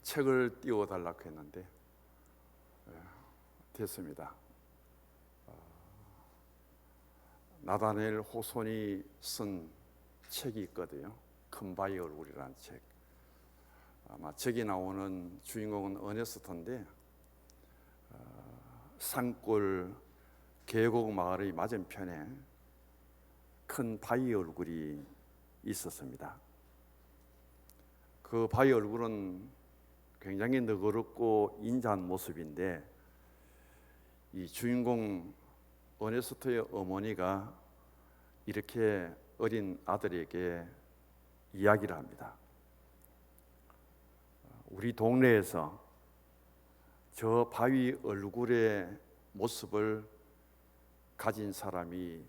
책을 띄워달라고 했는데 됐습니다. 나다니엘 호손이 쓴 책이 있거든요. 큰 바위 얼굴이라는 책. 아마 책이 나오는 주인공은 어네스트인데 산골 계곡 마을의 맞은편에 큰 바위 얼굴이 있었습니다. 그 바위 얼굴은 굉장히 너그럽고 인자한 모습인데 이 주인공 어네스트의 어머니가 이렇게 어린 아들에게 이야기를 합니다. 우리 동네에서 저 바위 얼굴의 모습을 가진 사람이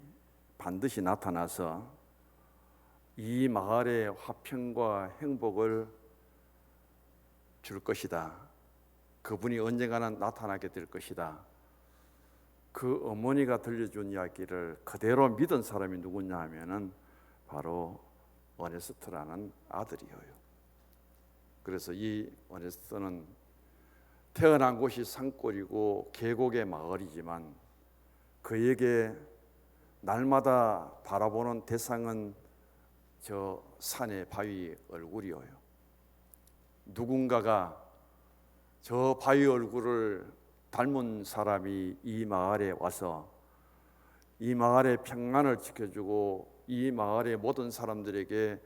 반드시 나타나서 이 마을의 화평과 행복을 줄 것이다. 그분이 언젠가는 나타나게 될 것이다. 그 어머니가 들려준 이야기를 그대로 믿은 사람이 누구냐 하면은 바로 어네스트라는 아들이에요. 그래서 이 어네스트는 태어난 곳이 산골이고 계곡의 마을이지만 그에게 날마다 바라보는 대상은 저 산의 바위 얼굴이에요. 누군가가 저 바위 얼굴을 닮은 사람이 이 마을에 와서 이 마을의 평안을 지켜주고 이 마을의 모든 사람들에게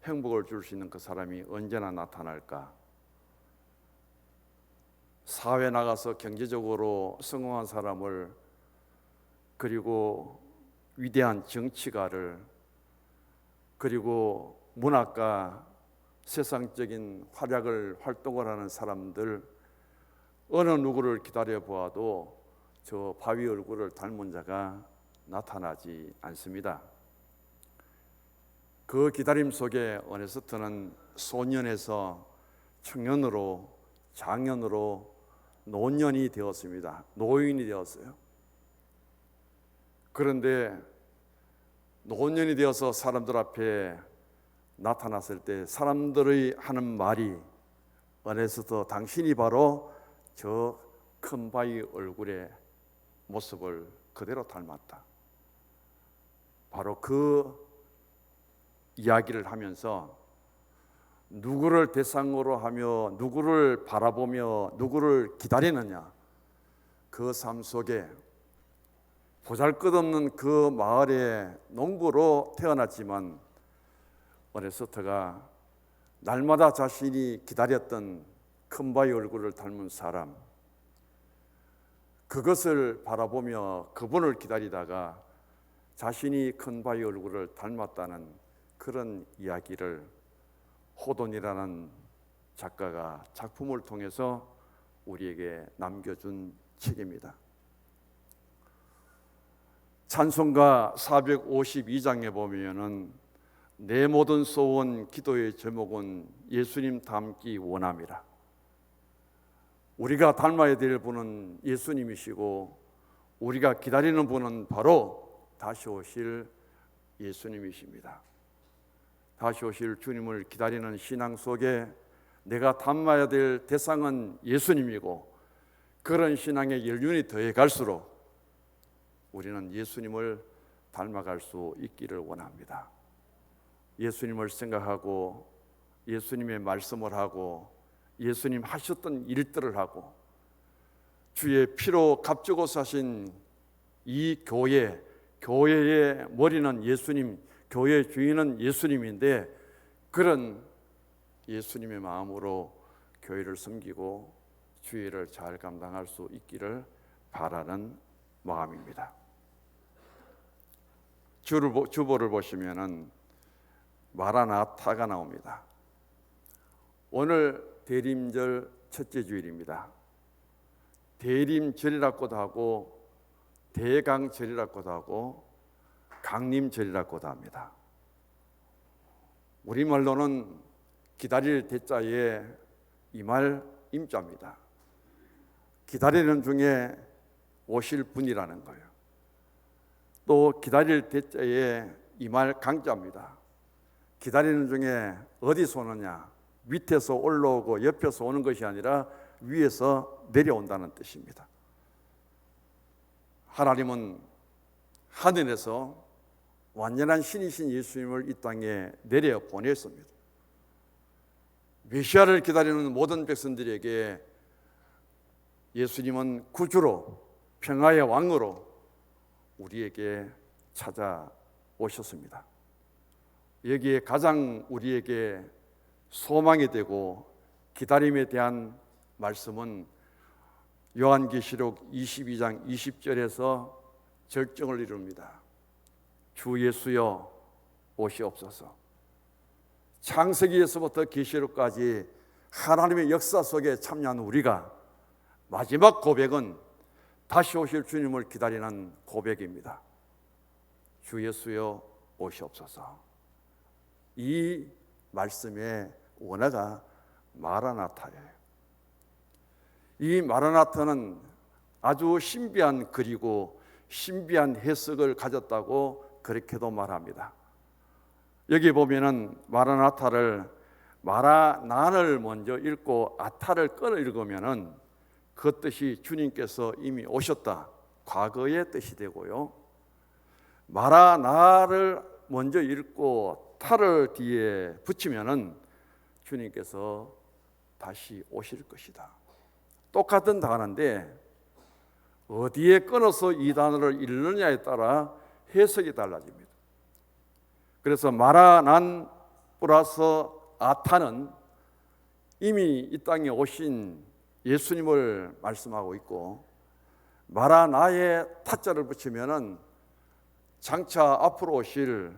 행복을 줄 수 있는 그 사람이 언제나 나타날까? 사회에 나가서 경제적으로 성공한 사람을, 그리고 위대한 정치가를, 그리고 문학가, 세상적인 활동을 하는 사람들, 어느 누구를 기다려 보아도 저 바위 얼굴을 닮은 자가 나타나지 않습니다. 그 기다림 속에 어네스트는 소년에서 청년으로, 장년으로, 노년이 되었습니다. 노인이 되었어요. 그런데 노년이 되어서 사람들 앞에 나타났을 때 사람들이 하는 말이 어네스트, 당신이 바로 저 큰 바위 얼굴의 모습을 그대로 닮았다. 바로 그 이야기를 하면서 누구를 대상으로 하며 누구를 바라보며 누구를 기다리느냐, 그 삶 속에 보잘것없는 그 마을의 농부로 태어났지만 어네스트가 날마다 자신이 기다렸던 큰 바위 얼굴을 닮은 사람, 그것을 바라보며 그분을 기다리다가 자신이 큰 바위 얼굴을 닮았다는 그런 이야기를 호돈이라는 작가가 작품을 통해서 우리에게 남겨준 책입니다. 찬송가 452장에 보면은 내 모든 소원 기도의 제목은 예수님 닮기 원함이라. 우리가 닮아야 될 분은 예수님이시고 우리가 기다리는 분은 바로 다시 오실 예수님이십니다. 다시 오실 주님을 기다리는 신앙 속에 내가 닮아야 될 대상은 예수님이고, 그런 신앙의 연륜이 더해 갈수록 우리는 예수님을 닮아갈 수 있기를 원합니다. 예수님을 생각하고 예수님의 말씀을 하고 예수님 하셨던 일들을 하고 주의 피로 값주고 사신 이 교회의 머리는 예수님, 교회의 주인은 예수님인데, 그런 예수님의 마음으로 교회를 섬기고 주의를 잘 감당할 수 있기를 바라는 마음입니다. 주보를 보시면은 마라나타가 나옵니다. 오늘 대림절 첫째 주일입니다. 대림절이라고도 하고 대강절이라고도 하고 강림절이라고도 합니다. 우리말로는 기다릴 대자에 임할 임자입니다. 기다리는 중에 오실 분이라는 거예요. 또 기다릴 대자에 임할 강자입니다. 기다리는 중에 어디서 오느냐? 밑에서 올라오고 옆에서 오는 것이 아니라 위에서 내려온다는 뜻입니다. 하나님은 하늘에서 완전한 신이신 예수님을 이 땅에 내려 보냈습니다. 메시아를 기다리는 모든 백성들에게 예수님은 구주로, 평화의 왕으로 우리에게 찾아오셨습니다. 여기에 가장 우리에게 소망이 되고 기다림에 대한 말씀은 요한계시록 22장 20절에서 절정을 이룹니다. 주 예수여 오시옵소서. 창세기에서부터 계시록까지 하나님의 역사 속에 참여한 우리가 마지막 고백은 다시 오실 주님을 기다리는 고백입니다. 주 예수여 오시옵소서. 이 말씀의 원어가 마라나타예요. 이 마라나타는 아주 신비한 글이고 신비한 해석을 가졌다고 그렇게도 말합니다. 여기 보면은 마라나타를 마라난을 먼저 읽고 아타를 끊어 읽으면은 그 뜻이 주님께서 이미 오셨다, 과거의 뜻이 되고요. 마라나를 먼저 읽고 타를 뒤에 붙이면은 주님께서 다시 오실 것이다. 똑같은 단어인데 어디에 끊어서 이 단어를 읽느냐에 따라 해석이 달라집니다. 그래서 마라난 플러스 아타는 이미 이 땅에 오신 예수님을 말씀하고 있고, 마라나에 타자를 붙이면은 장차 앞으로 오실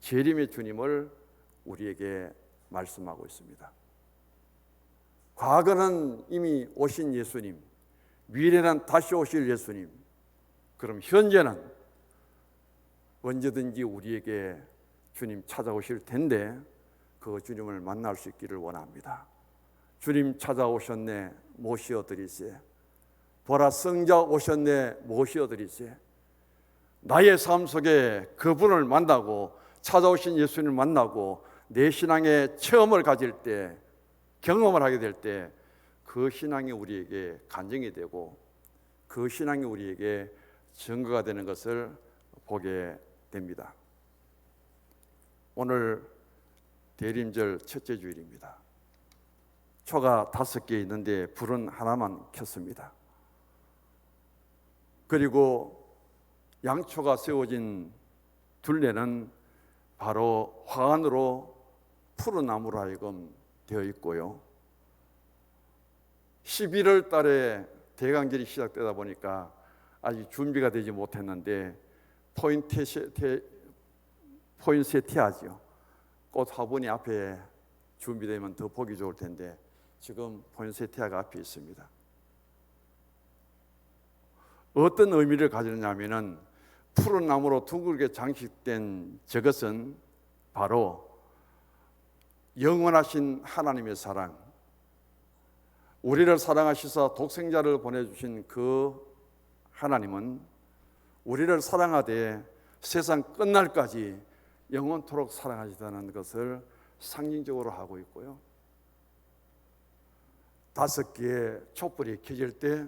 재림의 주님을 우리에게 말씀하고 있습니다. 과거는 이미 오신 예수님, 미래는 다시 오실 예수님, 그럼 현재는 언제든지 우리에게 주님 찾아오실 텐데 그 주님을 만날 수 있기를 원합니다. 주님 찾아오셨네, 모시어 드리세. 보라, 성자 오셨네, 모시어 드리세. 나의 삶 속에 그분을 만나고 찾아오신 예수님을 만나고 내 신앙의 체험을 가질 때, 경험을 하게 될 때 그 신앙이 우리에게 간증이 되고 그 신앙이 우리에게 증거가 되는 것을 보게 됩니다. 오늘 대림절 첫째 주일입니다. 초가 5개 있는데 불은 하나만 켰습니다. 그리고 양초가 세워진 둘레는 바로 화관으로 푸른 나무로 하여금 되어 있고요. 11월 달에 대강절이 시작되다 보니까 아직 준비가 되지 못했는데 포인세티아죠. 꽃 화분이 앞에 준비되면 더 보기 좋을 텐데 지금 포인세티아가 앞에 있습니다. 어떤 의미를 가지느냐면은 푸른 나무로 둥글게 장식된 저것은 바로 영원하신 하나님의 사랑, 우리를 사랑하시사 독생자를 보내주신 그 하나님은 우리를 사랑하되 세상 끝날까지 영원토록 사랑하시다는 것을 상징적으로 하고 있고요. 5개의 촛불이 켜질 때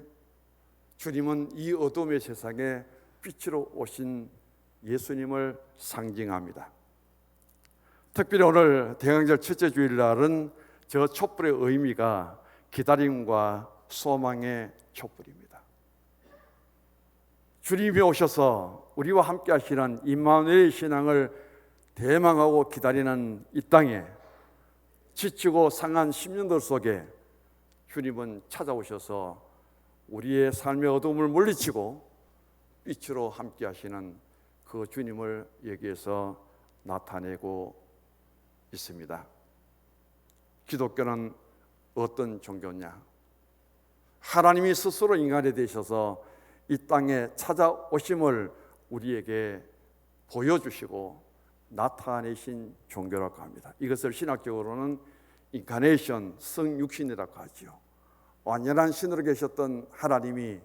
주님은 이 어둠의 세상에 빛으로 오신 예수님을 상징합니다. 특별히 오늘 대강절 첫째 주일날은 저 촛불의 의미가 기다림과 소망의 촛불입니다. 주님이 오셔서 우리와 함께 하시는 임마누엘의 신앙을 대망하고 기다리는 이 땅에 지치고 상한 10년들 속에 주님은 찾아오셔서 우리의 삶의 어둠을 물리치고 빛으로 함께 하시는 그 주님을 여기에서 나타내고 있습니다. 기독교는 어떤 종교냐? 하나님이 스스로 인간이 되셔서 이 땅에 찾아오심을 우리에게 보여주시고 나타내신 종교라고 합니다. 이것을 신학적으로는 인카네이션, 성육신이라고 하죠. 완전한 신으로 계셨던 하나님이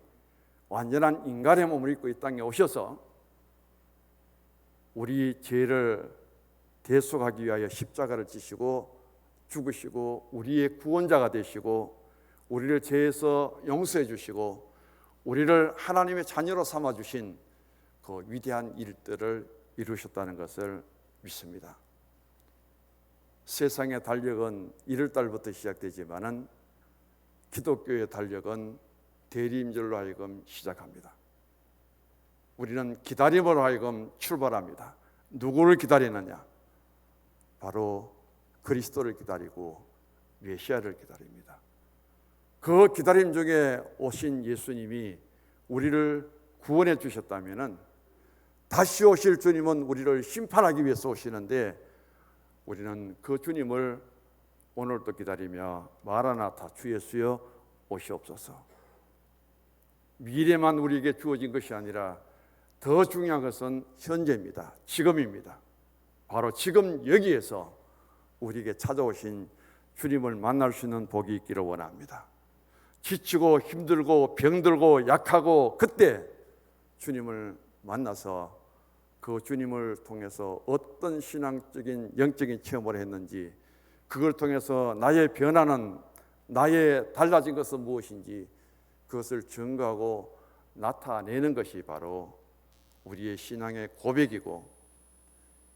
완전한 인간의 몸을 입고 이 땅에 오셔서 우리 죄를 대속하기 위하여 십자가를 지시고 죽으시고 우리의 구원자가 되시고 우리를 죄에서 용서해 주시고 우리를 하나님의 자녀로 삼아 주신 그 위대한 일들을 이루셨다는 것을 믿습니다. 세상의 달력은 1월달부터 시작되지만은 기독교의 달력은 대리임절로 하여금 시작합니다. 우리는 기다림으로 하여금 출발합니다. 누구를 기다리느냐? 바로 그리스도를 기다리고 메시아를 기다립니다. 그 기다림 중에 오신 예수님이 우리를 구원해 주셨다면은 다시 오실 주님은 우리를 심판하기 위해서 오시는데 우리는 그 주님을 오늘도 기다리며 마라나타 주 예수여 오시옵소서. 미래만 우리에게 주어진 것이 아니라 더 중요한 것은 현재입니다. 지금입니다. 바로 지금 여기에서 우리에게 찾아오신 주님을 만날 수 있는 복이 있기를 원합니다. 지치고 힘들고 병들고 약하고 그때 주님을 만나서 그 주님을 통해서 어떤 신앙적인 영적인 체험을 했는지, 그걸 통해서 나의 변화는, 나의 달라진 것은 무엇인지 그것을 증거하고 나타내는 것이 바로 우리의 신앙의 고백이고,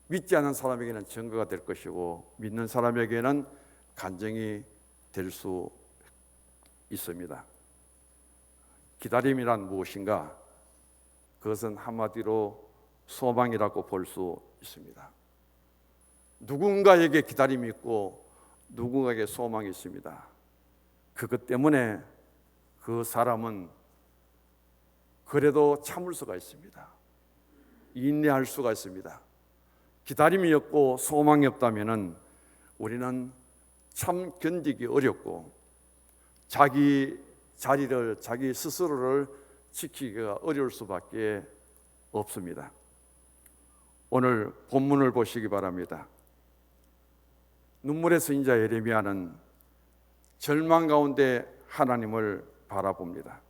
믿지 않는 사람에게는 증거가 될 것이고 믿는 사람에게는 간증이 될 수 있습니다. 기다림이란 무엇인가? 그것은 한마디로 소망이라고 볼 수 있습니다. 누군가에게 기다림이 있고 누군가에게 소망이 있습니다. 그것 때문에 그 사람은 그래도 참을 수가 있습니다. 인내할 수가 있습니다. 기다림이 없고 소망이 없다면 우리는 참 견디기 어렵고 자기 자리를, 자기 스스로를 지키기가 어려울 수밖에 없습니다. 오늘 본문을 보시기 바랍니다. 눈물의 선지자 예레미야는 절망 가운데 하나님을 바라봅니다.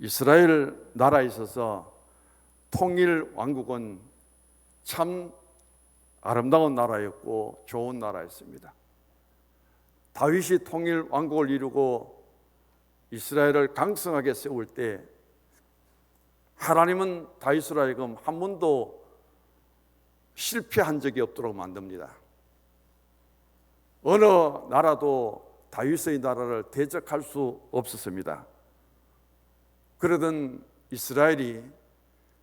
이스라엘 나라에 있어서 통일 왕국은 참 아름다운 나라였고 좋은 나라였습니다. 다윗이 통일 왕국을 이루고 이스라엘을 강성하게 세울 때 하나님은 다윗으로 하여금 한 번도 실패한 적이 없도록 만듭니다. 어느 나라도 다윗의 나라를 대적할 수 없었습니다. 그러던 이스라엘이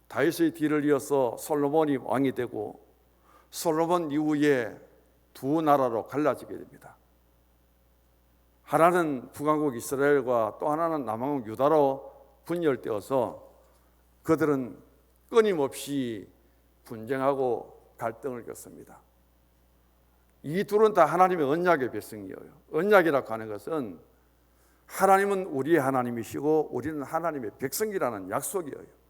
다윗의 뒤를 이어서 솔로몬이 왕이 되고 솔로몬 이후에 두 나라로 갈라지게 됩니다. 하나는 북왕국 이스라엘과 또 하나는 남왕국 유다로 분열되어서 그들은 끊임없이 분쟁하고 갈등을 겪습니다. 이 둘은 다 하나님의 언약의 백성이에요. 언약이라고 하는 것은 하나님은 우리의 하나님이시고 우리는 하나님의 백성이라는 약속이에요.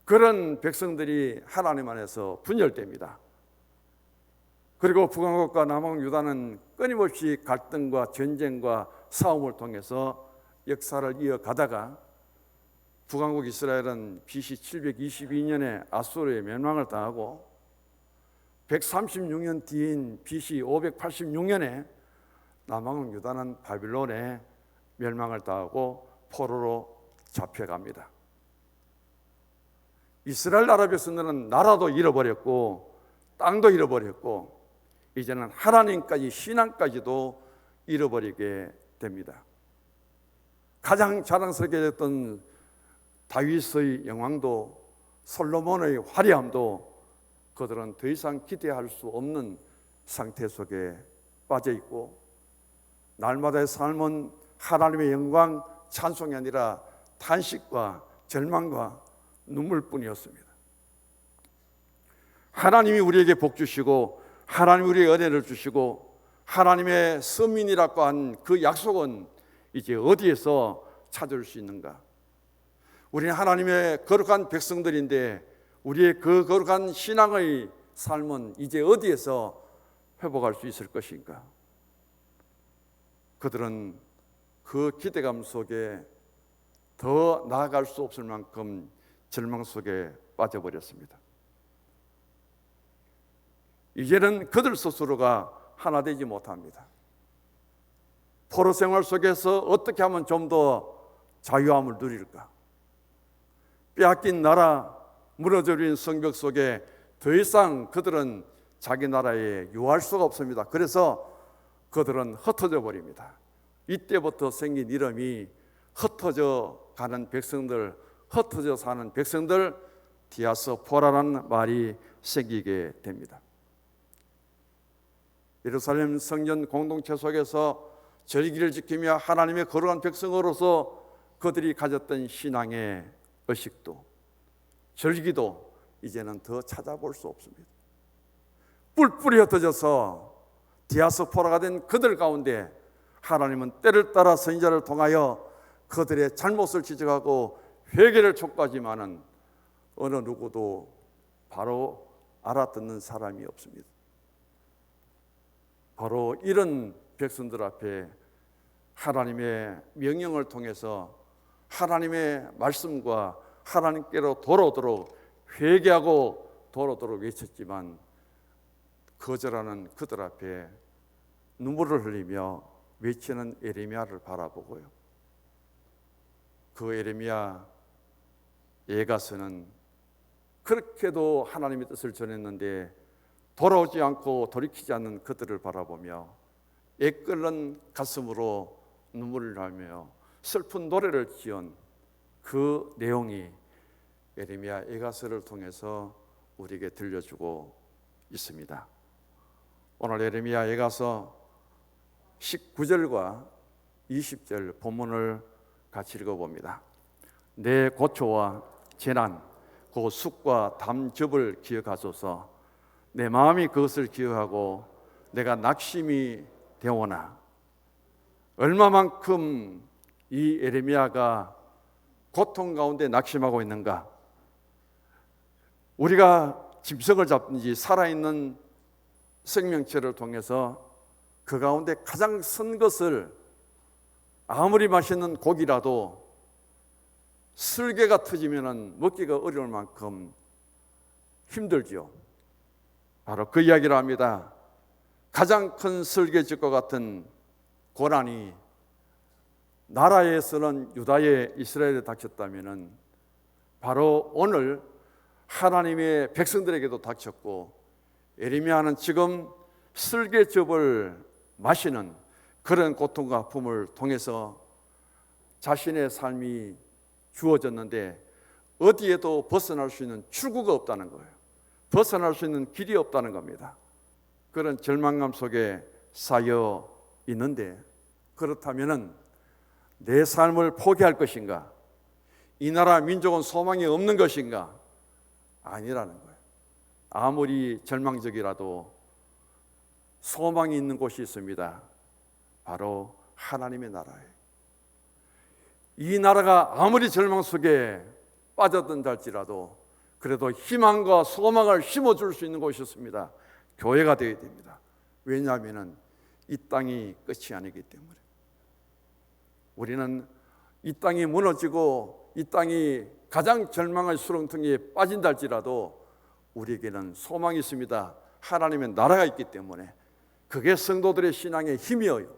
그런 백성들이 하나님 안에서 분열됩니다. 그리고 북왕국과 남왕국 유다는 끊임없이 갈등과 전쟁과 싸움을 통해서 역사를 이어가다가 북왕국 이스라엘은 BC 722년에 아수르의 멸망을 당하고 136년 뒤인 BC 586년에 남왕국 유다는 바빌론에 멸망을 당하고 포로로 잡혀갑니다. 이스라엘 나라 백성들은 나라도 잃어버렸고 땅도 잃어버렸고 이제는 하나님까지, 신앙까지도 잃어버리게 됩니다. 가장 자랑스럽게 됐던 다윗의 영광도 솔로몬의 화려함도 그들은 더 이상 기대할 수 없는 상태 속에 빠져 있고 날마다의 삶은 하나님의 영광 찬송이 아니라 탄식과 절망과 눈물뿐이었습니다. 하나님이 우리에게 복 주시고 하나님이 우리에게 은혜를 주시고 하나님의 서민이라고 한 그 약속은 이제 어디에서 찾을 수 있는가? 우리는 하나님의 거룩한 백성들인데 우리의 그 거룩한 신앙의 삶은 이제 어디에서 회복할 수 있을 것인가? 그들은 그 기대감 속에 더 나아갈 수 없을 만큼 절망 속에 빠져버렸습니다. 이제는 그들 스스로가 하나 되지 못합니다. 포로 생활 속에서 어떻게 하면 좀 더 자유함을 누릴까? 빼앗긴 나라, 무너져버린 성벽 속에 더 이상 그들은 자기 나라에 유할 수가 없습니다. 그래서 그들은 흩어져 버립니다. 이때부터 생긴 이름이 흩어져 가는 백성들, 흩어져 사는 백성들, 디아스포라라는 말이 생기게 됩니다. 예루살렘 성전 공동체 속에서 절기를 지키며 하나님의 거룩한 백성으로서 그들이 가졌던 신앙의 의식도, 절기도 이제는 더 찾아볼 수 없습니다. 뿔뿔이 흩어져서 디아스포라가 된 그들 가운데 하나님은 때를 따라 선지자를 통하여 그들의 잘못을 지적하고 회개를 촉구하지만은 어느 누구도 바로 알아듣는 사람이 없습니다. 바로 이런 백성들 앞에 하나님의 명령을 통해서 하나님의 말씀과 하나님께로 돌아오도록 회개하고 돌아오도록 외쳤지만 거절하는 그들 앞에 눈물을 흘리며 외치는 예레미야를 바라보고요. 그 예레미야 예가서는 그렇게도 하나님의 뜻을 전했는데 돌아오지 않고 돌이키지 않는 그들을 바라보며 애끓는 가슴으로 눈물을 흘리며 슬픈 노래를 지은 그 내용이 예레미야 예가서를 통해서 우리에게 들려주고 있습니다. 오늘 예레미야 예가서 19절과 20절 본문을 같이 읽어봅니다. 내 고초와 재난, 그 숙과 담즙을 기억하소서. 내 마음이 그것을 기억하고 내가 낙심이 되오나. 얼마만큼 이 예레미야가 고통 가운데 낙심하고 있는가? 우리가 짐승을 잡든지 살아있는 생명체를 통해서 그 가운데 가장 선 것을 아무리 맛있는 고기라도 쓸개가 터지면 먹기가 어려울 만큼 힘들지요. 바로 그 이야기를 합니다. 가장 큰 쓸개짓과 같은 고난이 나라에서는 유다에 이스라엘에 닥쳤다면 바로 오늘 하나님의 백성들에게도 닥쳤고 예레미야는 지금 쓸개즙을 마시는 그런 고통과 아픔을 통해서 자신의 삶이 주어졌는데 어디에도 벗어날 수 있는 출구가 없다는 거예요. 벗어날 수 있는 길이 없다는 겁니다. 그런 절망감 속에 쌓여 있는데 그렇다면 내 삶을 포기할 것인가? 이 나라 민족은 소망이 없는 것인가? 아니라는 거예요. 아무리 절망적이라도 소망이 있는 곳이 있습니다. 바로 하나님의 나라예요. 이 나라가 아무리 절망 속에 빠졌던 할지라도 그래도 희망과 소망을 심어줄 수 있는 곳이 있습니다. 교회가 되어야 됩니다. 왜냐하면 이 땅이 끝이 아니기 때문에. 우리는 이 땅이 무너지고 이 땅이 가장 절망의 수렁텅이에 빠진다 할지라도 우리에게는 소망이 있습니다. 하나님의 나라가 있기 때문에 그게 성도들의 신앙의 힘이에요.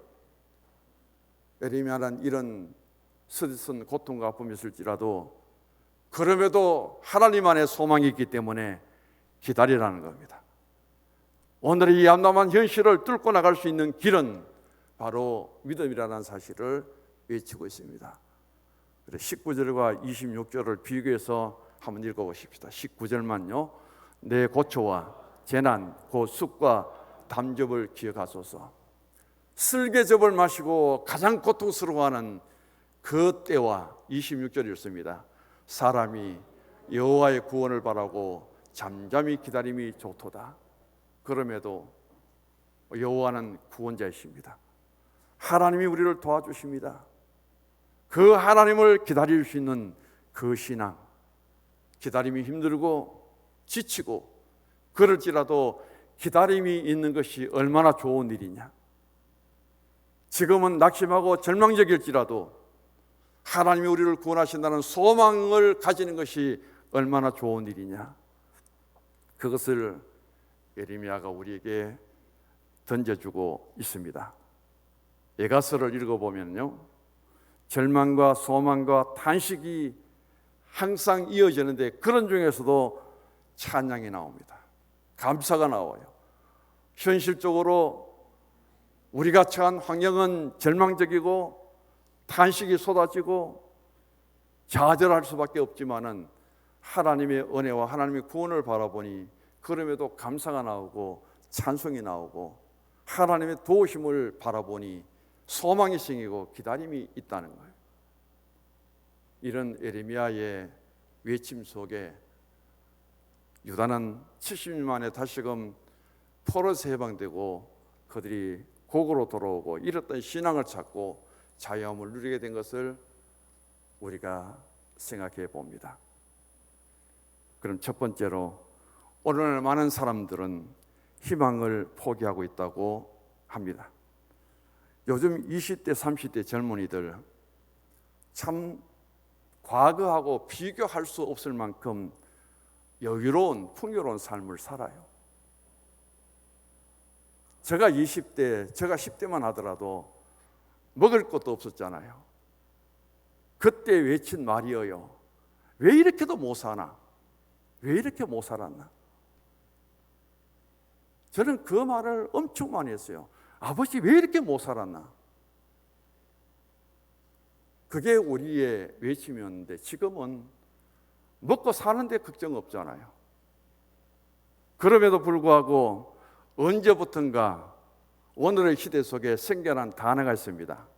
예레미야는 이런 스디슨 고통과 아픔이 있을지라도 그럼에도 하나님 안에 소망이 있기 때문에 기다리라는 겁니다. 오늘의 이 암담한 현실을 뚫고 나갈 수 있는 길은 바로 믿음이라는 사실을 외치고 있습니다. 19절과 26절을 비교해서 한번 읽어보십시다. 19절만요. 내 고초와 재난, 곧 숙과 담즙을 기억하소서. 쓸개즙을 마시고 가장 고통스러워하는 그 때와 26절이 있습니다. 사람이 여호와의 구원을 바라고 잠잠히 기다림이 좋도다. 그럼에도 여호와는 구원자이십니다. 하나님이 우리를 도와주십니다. 그 하나님을 기다릴 수 있는 그 신앙, 기다림이 힘들고 지치고 그럴지라도 기다림이 있는 것이 얼마나 좋은 일이냐. 지금은 낙심하고 절망적일지라도 하나님이 우리를 구원하신다는 소망을 가지는 것이 얼마나 좋은 일이냐. 그것을 예레미야가 우리에게 던져주고 있습니다. 예가서를 읽어보면요, 절망과 소망과 탄식이 항상 이어지는데 그런 중에서도 찬양이 나옵니다. 감사가 나와요. 현실적으로 우리가 처한 환경은 절망적이고 탄식이 쏟아지고 좌절할 수밖에 없지만은 하나님의 은혜와 하나님의 구원을 바라보니 그럼에도 감사가 나오고 찬송이 나오고 하나님의 도우심을 바라보니 소망이 생기고 기다림이 있다는 거예요. 이런 예레미야의 외침 속에 유다는 70년 만에 다시금 포로에서 해방되고 그들이 고국으로 돌아오고 잃었던 신앙을 찾고 자유함을 누리게 된 것을 우리가 생각해 봅니다. 그럼 첫 번째로 오늘날 많은 사람들은 희망을 포기하고 있다고 합니다. 요즘 20대, 30대 젊은이들 참 과거하고 비교할 수 없을 만큼 여유로운, 풍요로운 삶을 살아요. 제가 20대, 제가 10대만 하더라도 먹을 것도 없었잖아요. 그때 외친 말이에요. 왜 이렇게도 못 사나? 왜 이렇게 못 살았나? 저는 그 말을 엄청 많이 했어요. 아버지 왜 이렇게 못 살았나? 그게 우리의 외침이었는데 지금은 먹고 사는데 걱정 없잖아요. 그럼에도 불구하고 언제부턴가 오늘의 시대 속에 생겨난 단어가 있습니다.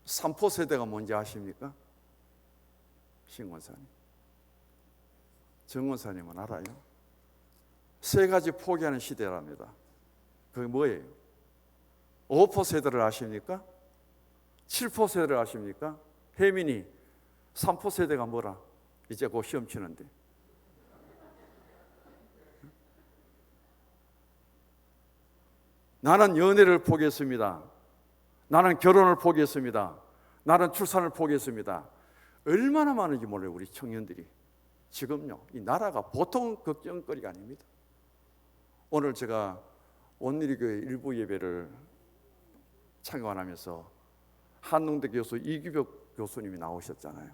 삼포세대가 뭔지 아십니까? 신권사님, 정권사님은 알아요? 세 가지 포기하는 시대랍니다. 그게 뭐예요? 5포세대를 아십니까? 7포세대를 아십니까? 혜민이 3포세대가 뭐라? 이제 곧 시험 치는데. 나는 연애를 포기했습니다. 나는 결혼을 포기했습니다. 나는 출산을 포기했습니다. 얼마나 많은지 몰라요, 우리 청년들이. 지금요, 이 나라가 보통 걱정거리가 아닙니다. 오늘 제가 온누리교회 일부 예배를 참관하면서 한농대 교수 이규벽 교수님이 나오셨잖아요.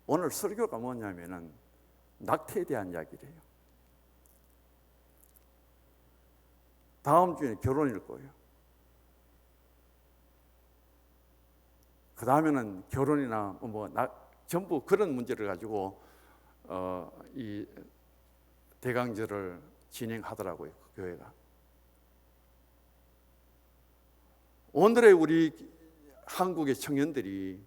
오늘 설교가 뭐냐면은 낙태에 대한 이야기래요. 다음 주에 결혼일 거예요. 그 다음에는 결혼이나 전부 그런 문제를 가지고 이 대강절을 진행하더라고요, 그 교회가. 오늘의 우리 한국의 청년들이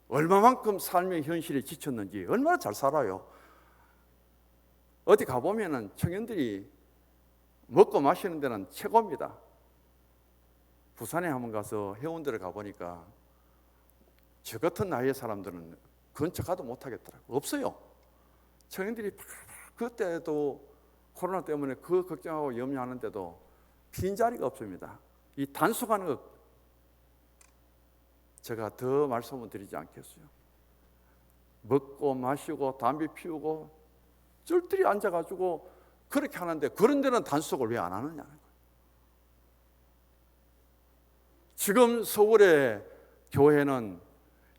얼마만큼 삶의 현실에 지쳤는지, 얼마나 잘 살아요. 어디 가보면은 청년들이 먹고 마시는 데는 최고입니다. 부산에 한번 가서 해운대를 가보니까 저 같은 나이의 사람들은 근처 가도 못하겠더라고요. 없어요. 청년들이 그때도 코로나 때문에 그 걱정하고 염려하는데도 빈자리가 없습니다. 이 단속하는 것 제가 더 말씀을 드리지 않겠어요. 먹고 마시고 담배 피우고 쫄들이 앉아가지고 그렇게 하는데 그런 데는 단속을 왜 안 하느냐는 거예요. 지금 서울의 교회는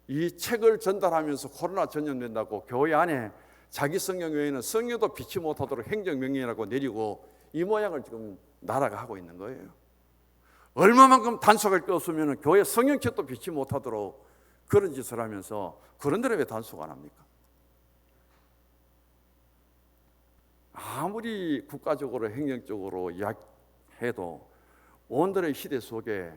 이 책을 전달하면서 코로나 전염된다고 교회 안에 자기 성경 외에는 성경도 비치 못하도록 행정명령이라고 내리고 이 모양을 지금 나라가 하고 있는 거예요. 얼마만큼 단속할 게 없으면 교회 성경책도 비치 못하도록 그런 짓을 하면서 그런 데는 왜 단속 안 합니까? 아무리 국가적으로 행정적으로 이야기해도 오늘의 시대 속에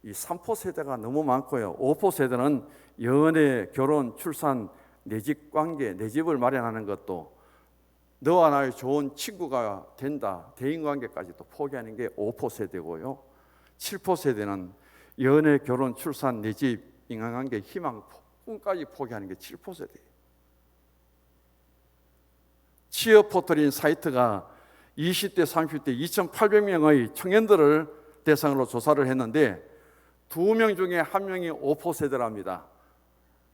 이 3포 세대가 너무 많고요. 5포 세대는 연애, 결혼, 출산, 내 집 관계, 내 집을 마련하는 것도 너와 나의 좋은 친구가 된다, 대인관계까지도 포기하는 게 5포 세대고요. 7포 세대는 연애, 결혼, 출산, 내 집, 인간관계, 희망, 꿈까지 포기하는 게 7포 세대예요. 취업 포털인 사이트가 20대, 30대 2,800명의 청년들을 대상으로 조사를 했는데 2명 중에 1명이 5포 세대랍니다.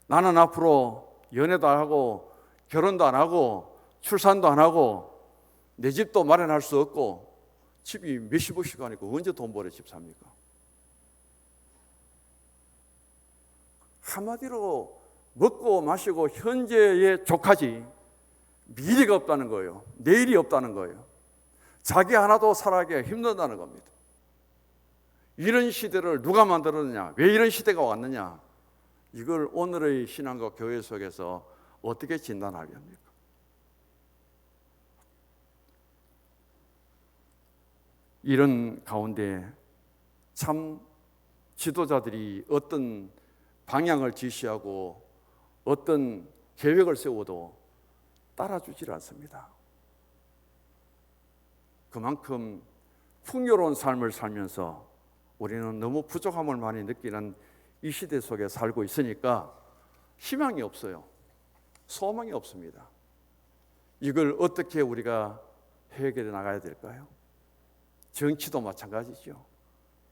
나는 앞으로 연애도 안 하고 결혼도 안 하고 출산도 안 하고 내 집도 마련할 수 없고 집이 몇십억 시간이고 언제 돈 벌어 집 삽니까? 한마디로 먹고 마시고 현재에 족하지 미래가 없다는 거예요. 내일이 없다는 거예요. 자기 하나도 살아가기가 힘들다는 겁니다. 이런 시대를 누가 만들었느냐? 왜 이런 시대가 왔느냐? 이걸 오늘의 신앙과 교회 속에서 어떻게 진단하려 합니까? 이런 가운데 참 지도자들이 어떤 방향을 지시하고 어떤 계획을 세워도 따라주질 않습니다. 그만큼 풍요로운 삶을 살면서 우리는 너무 부족함을 많이 느끼는 이 시대 속에 살고 있으니까 희망이 없어요. 소망이 없습니다. 이걸 어떻게 우리가 해결해 나가야 될까요? 정치도 마찬가지죠.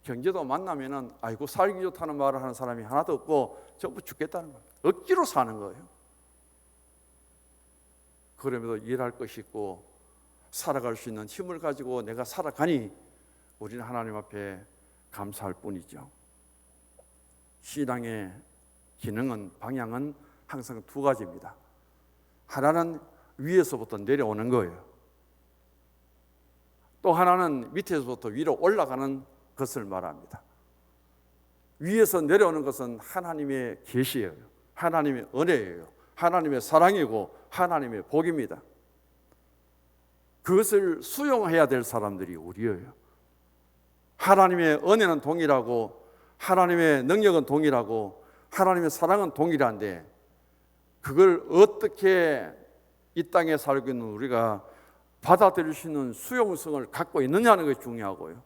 경제도 만나면은 아이고 살기 좋다는 말을 하는 사람이 하나도 없고 전부 죽겠다는 겁니다. 억지로 사는 거예요. 그럼에도 일할 것이 있고 살아갈 수 있는 힘을 가지고 내가 살아가니 우리는 하나님 앞에 감사할 뿐이죠. 신앙의 기능은, 방향은 항상 두 가지입니다. 하나는 위에서부터 내려오는 거예요. 또 하나는 밑에서부터 위로 올라가는 것을 말합니다. 위에서 내려오는 것은 하나님의 계시예요. 하나님의 은혜예요. 하나님의 사랑이고 하나님의 복입니다. 그것을 수용해야 될 사람들이 우리예요. 하나님의 은혜는 동일하고 하나님의 능력은 동일하고 하나님의 사랑은 동일한데 그걸 어떻게 이 땅에 살고 있는 우리가 받아들일 수 있는 수용성을 갖고 있느냐는 것이 중요하고요.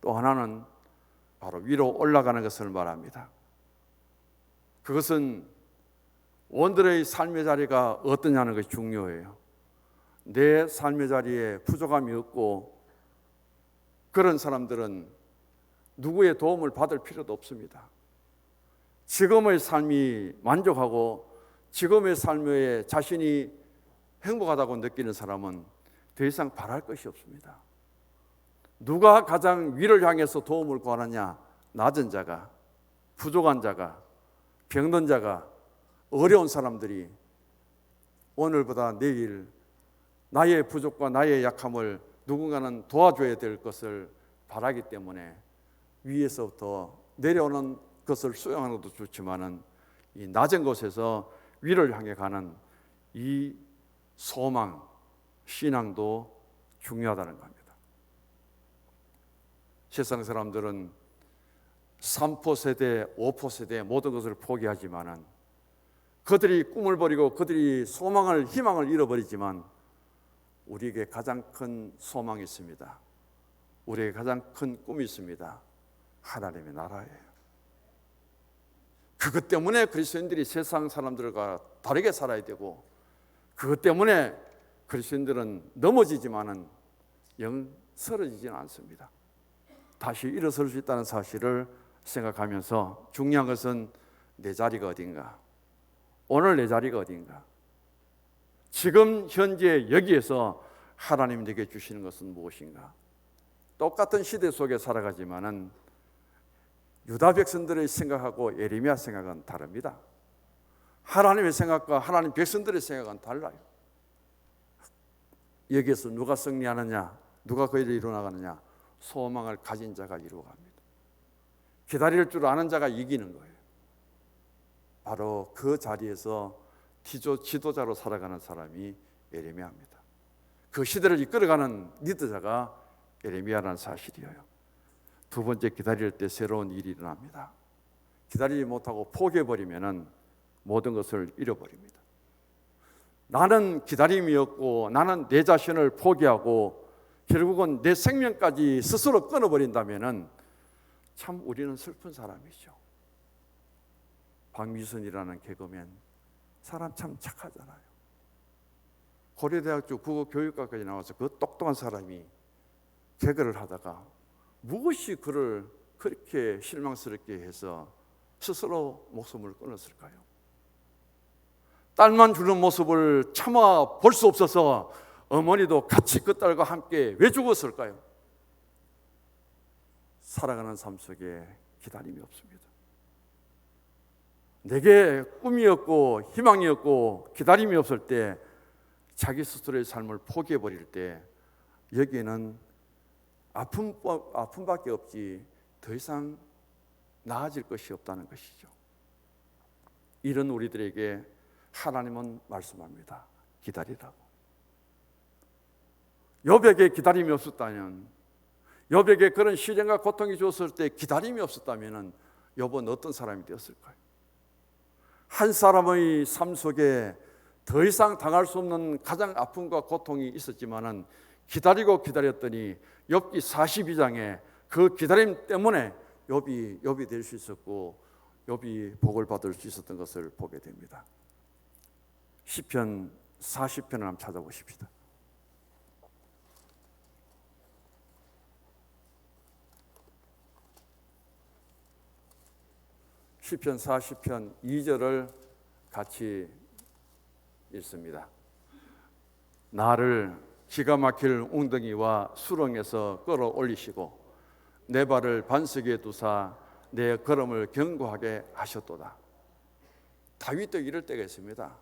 또 하나는 바로 위로 올라가는 것을 말합니다. 그것은 원들의 삶의 자리가 어떠냐는 것이 중요해요. 내 삶의 자리에 부족함이 없고 그런 사람들은 누구의 도움을 받을 필요도 없습니다. 지금의 삶이 만족하고 지금의 삶에 자신이 행복하다고 느끼는 사람은 더 이상 바랄 것이 없습니다. 누가 가장 위를 향해서 도움을 구하느냐? 낮은 자가, 부족한 자가, 병든 자가, 어려운 사람들이 오늘보다 내일 나의 부족과 나의 약함을 누군가는 도와줘야 될 것을 바라기 때문에 위에서부터 내려오는 것을 수용하는 것도 좋지만은 이 낮은 곳에서 위를 향해 가는 이 소망, 신앙도 중요하다는 겁니다. 세상 사람들은 3포 세대, 5포 세대 모든 것을 포기하지만은 그들이 꿈을 버리고 그들이 소망을, 희망을 잃어버리지만 우리에게 가장 큰 소망이 있습니다. 우리에게 가장 큰 꿈이 있습니다. 하나님의 나라예요. 그것 때문에 그리스도인들이 세상 사람들과 다르게 살아야 되고 그것 때문에 그리스도인들은 넘어지지만은 영 쓰러지지는 않습니다. 다시 일어설 수 있다는 사실을 생각하면서 중요한 것은 내 자리가 어딘가, 오늘 내 자리가 어딘가, 지금 현재 여기에서 하나님 내게 주시는 것은 무엇인가. 똑같은 시대 속에 살아가지만은 유다 백성들의 생각하고 예레미야 생각은 다릅니다. 하나님의 생각과 하나님 백성들의 생각은 달라요. 여기에서 누가 승리하느냐, 누가 그 일을 이루어나가느냐, 소망을 가진 자가 이루어갑니다. 기다릴 줄 아는 자가 이기는 거예요. 바로 그 자리에서 지도자로 살아가는 사람이 예레미야입니다. 그 시대를 이끌어가는 리더자가 예레미야라는 사실이에요. 두 번째, 기다릴 때 새로운 일이 일어납니다. 기다리지 못하고 포기해버리면 모든 것을 잃어버립니다. 나는 기다림이 없고 나는 내 자신을 포기하고 결국은 내 생명까지 스스로 끊어버린다면 참 우리는 슬픈 사람이죠. 박미선이라는 개그맨, 사람 참 착하잖아요. 고려대학교 국어교육과까지 나와서 그 똑똑한 사람이 개그를 하다가 무엇이 그를 그렇게 실망스럽게 해서 스스로 목숨을 끊었을까요? 딸만 주는 모습을 참아 볼 수 없어서 어머니도 같이 그 딸과 함께 왜 죽었을까요? 살아가는 삶 속에 기다림이 없습니다. 내게 꿈이었고 희망이었고 기다림이 없을 때, 자기 스스로의 삶을 포기해버릴 때 여기에는 아픔밖에 없지 더 이상 나아질 것이 없다는 것이죠. 이런 우리들에게 하나님은 말씀합니다. 기다리라고. 욥에게 기다림이 없었다면, 욥에게 그런 시련과 고통이 주었을 때 기다림이 없었다면 욥은 어떤 사람이 되었을까요? 한 사람의 삶 속에 더 이상 당할 수 없는 가장 아픔과 고통이 있었지만은 기다리고 기다렸더니 욥기 42장에 그 기다림 때문에 욥이 될 수 있었고 욥이 복을 받을 수 있었던 것을 보게 됩니다. 시편 40편을 한번 찾아보십시다. 시편 40편 2절을 같이 읽습니다. 나를 기가 막힐 웅덩이와 수렁에서 끌어올리시고 내 발을 반석에 두사 내 걸음을 견고하게 하셨도다. 다윗도 이럴 때가 있습니다.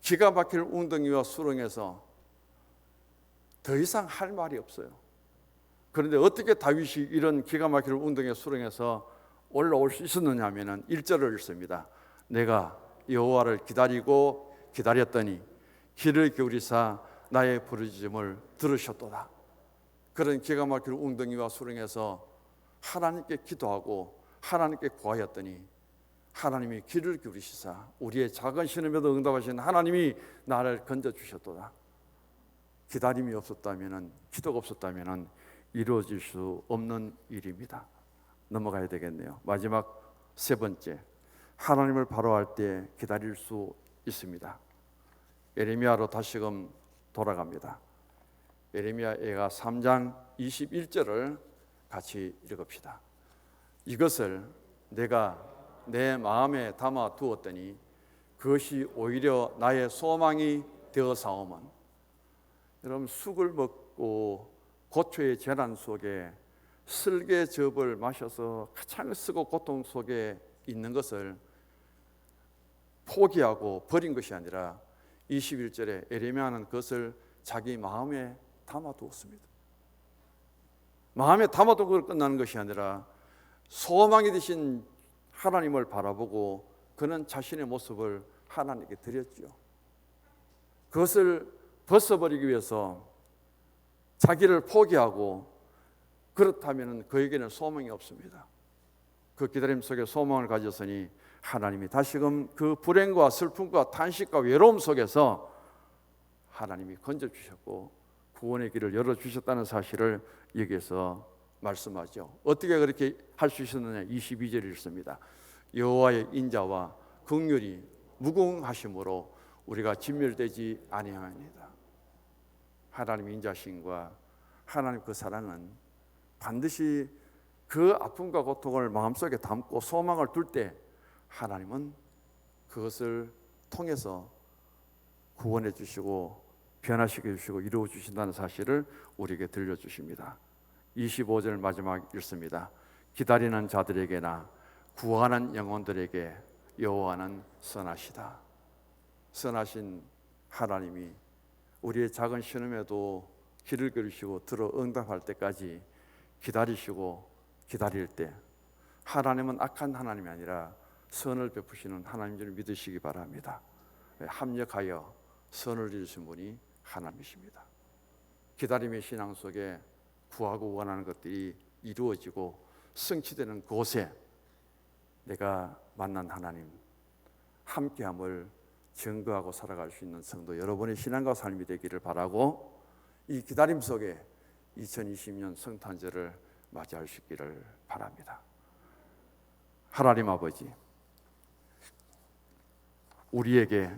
기가 막힐 웅덩이와 수렁에서 더 이상 할 말이 없어요. 그런데 어떻게 다윗이 이런 기가 막힐 웅덩이와 수렁에서 올라올 수 있었느냐 하면 1절을 읽습니다. 내가 여호와를 기다리고 기다렸더니 귀를 기울이사 나의 부르짖음을 들으셨도다. 그런 기가 막힐 웅덩이와 수렁에서 하나님께 기도하고 하나님께 구하였더니 하나님이 귀를 기울이시사 우리의 작은 신음에도 응답하신 하나님이 나를 건져주셨도다. 기다림이 없었다면, 기도가 없었다면 이루어질 수 없는 일입니다. 넘어가야 되겠네요. 마지막 세 번째, 하나님을 바라볼 때 기다릴 수 있습니다. 예레미야로 다시금 돌아갑니다. 예레미야가 3장 21절을 같이 읽읍시다. 이것을 내가 내 마음에 담아 두었더니 그것이 오히려 나의 소망이 되어 사오면. 여러분, 쑥을 먹고 고초의 재난 속에 슬개즙을 마셔서 가장 쓰고 고통 속에 있는 것을 포기하고 버린 것이 아니라 21절에 예레미야는 그것을 자기 마음에 담아두었습니다. 마음에 담아두고 끝나는 것이 아니라 소망이 되신 하나님을 바라보고 그는 자신의 모습을 하나님께 드렸죠. 그것을 벗어버리기 위해서 자기를 포기하고, 그렇다면 그에게는 소망이 없습니다. 그 기다림 속에 소망을 가졌으니 하나님이 다시금 그 불행과 슬픔과 탄식과 외로움 속에서 하나님이 건져주셨고 구원의 길을 열어주셨다는 사실을 여기에서 말씀하죠. 어떻게 그렇게 할 수 있었느냐. 22절을 읽습니다. 여호와의 인자와 긍휼이 무궁하심으로 우리가 진멸되지 아니하나이다. 하나님의 인자심과 하나님 그 사랑은 반드시 그 아픔과 고통을 마음속에 담고 소망을 둘 때 하나님은 그것을 통해서 구원해 주시고 변화시켜 주시고 이루어 주신다는 사실을 우리에게 들려주십니다. 25절 마지막 읽습니다. 기다리는 자들에게나 구하는 영혼들에게 여호와는 선하시다. 선하신 하나님이 우리의 작은 신음에도 귀를 기울이시고 들어 응답할 때까지 기다리시고, 기다릴 때 하나님은 악한 하나님이 아니라 선을 베푸시는 하나님인 줄 믿으시기 바랍니다. 합력하여 선을 이루신 분이 하나님이십니다. 기다림의 신앙 속에 구하고 원하는 것들이 이루어지고 성취되는 곳에 내가 만난 하나님, 함께함을 증거하고 살아갈 수 있는 성도 여러분의 신앙과 삶이 되기를 바라고, 이 기다림 속에 2020년 성탄절을 맞이할 수 있기를 바랍니다. 하나님 아버지, 우리에게